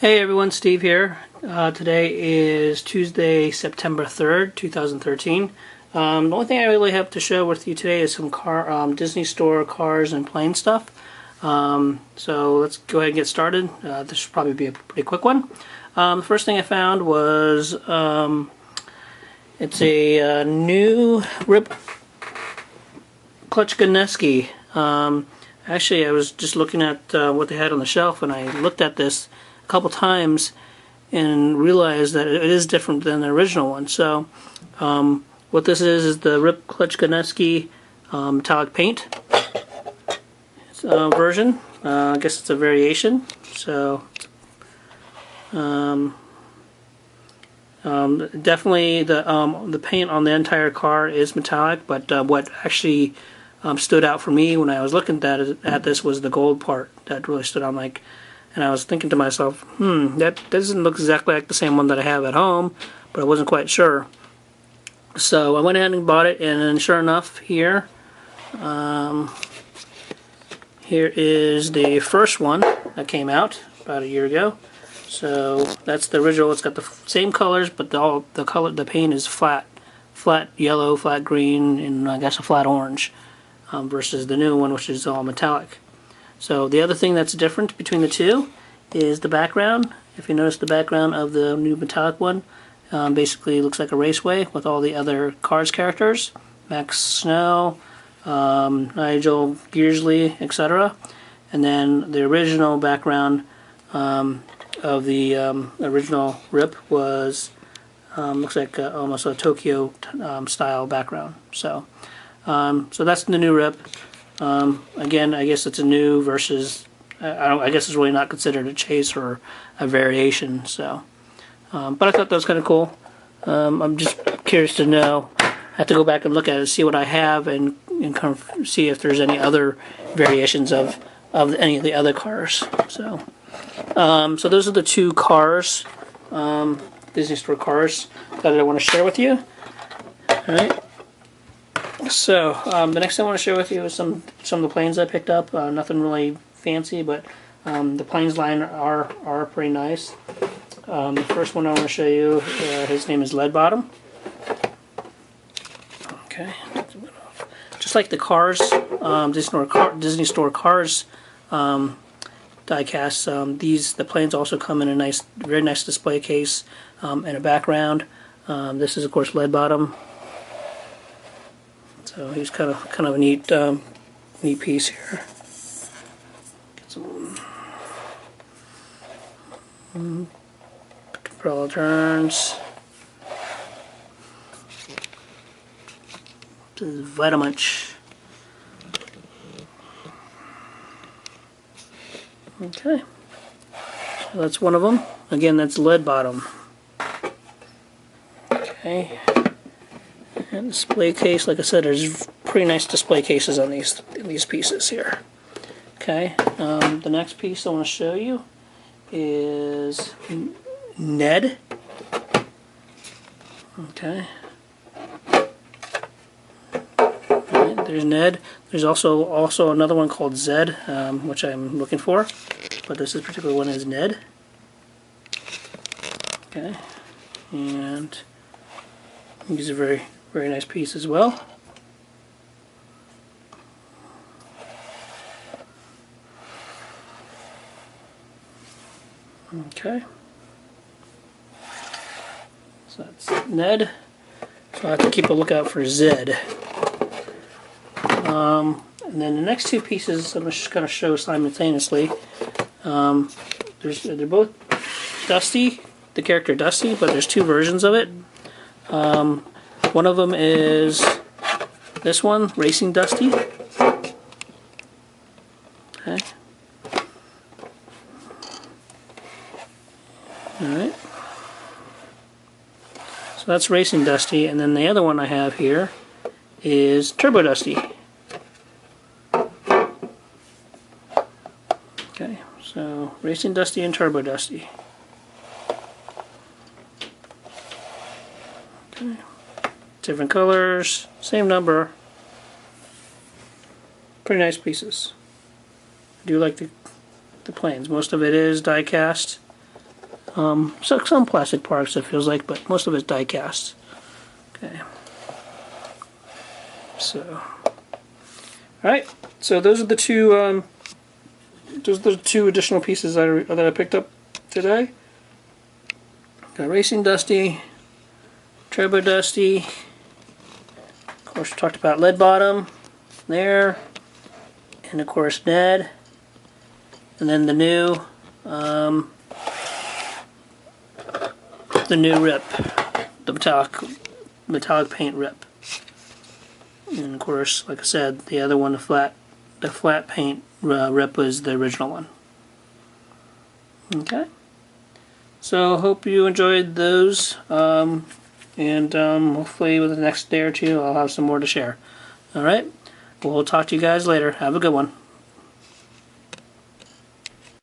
Hey everyone, Steve here. Today is Tuesday, September 3rd, 2013. The only thing I really have to share with you today is some Disney Store cars and plane stuff. So let's go ahead and get started. This should probably be a pretty quick one. The first thing I found was it's a new Rip Clutchgoneski. Actually, I was just looking at what they had on the shelf, and I looked at this a couple times and realized that it is different than the original one. So what this is the Rip Clutchgoneski metallic paint version. I guess it's a variation. So definitely the paint on the entire car is metallic, but what actually stood out for me when I was looking at this was the gold part that really stood out. And I was thinking to myself, that doesn't look exactly like the same one that I have at home, but I wasn't quite sure. So I went ahead and bought it, and then sure enough, here is the first one that came out about a year ago. So that's the original. It's got the same colors, but the paint is flat yellow, flat green, and I guess a flat orange, versus the new one, which is all metallic. So the other thing that's different between the two is the background. If you notice, the background of the new metallic one basically looks like a raceway with all the other Cars characters, Max Snow, Nigel Gearsley, etc. And then the original background of the original Rip was looks like almost a Tokyo style background. So that's the new Rip. Again, I guess it's a new versus. I guess it's really not considered a chase or a variation. So, but I thought that was kind of cool. I'm just curious to know. I have to go back and look at it, see what I have, and kind of see if there's any other variations of any of the other cars. So those are the two cars, Disney Store cars that I want to share with you. All right. So the next thing I want to share with you is some of the planes I picked up. Nothing really fancy, but the planes line are pretty nice. The first one I want to show you, his name is Lead Bottom. Okay, just like the Cars, Disney Store Cars die-cast. The planes also come in a very nice display case and a background. This is of course Lead Bottom. So he's kind of a neat piece here. Get some propeller turns. This is Vitamunch. Okay, so that's one of them. Again, that's Lead Bottom. Okay. And display case, like I said, there's pretty nice display cases on these pieces here. Okay, the next piece I want to show you is Ned. Okay, right, there's Ned. There's also another one called Zed, which I'm looking for, but this particular one is Ned. Okay, and these are very nice piece as well. Okay. So that's Ned. So I have to keep a lookout for Zed. And then the next two pieces I'm just going to show simultaneously. They're both Dusty, the character Dusty, but there's two versions of it. One of them is this one, Racing Dusty. Okay. Alright. So that's Racing Dusty, and then the other one I have here is Turbo Dusty. Okay, so Racing Dusty and Turbo Dusty. Okay. Different colors, same number. Pretty nice pieces. I do like the planes. Most of it is die cast. So some plastic parts it feels like, but most of it's die cast. Okay. So, alright, so those are the two additional pieces that I picked up today. Got Racing Dusty, Turbo Dusty, of course we talked about Lead Bottom there, and of course Ned, and then the new Rip, the metallic paint Rip. And of course, like I said, the other one, the flat paint Rip was the original one. Okay. So hope you enjoyed those, and hopefully with the next day or two I'll have some more to share. Alright, we'll talk to you guys later. Have a good one.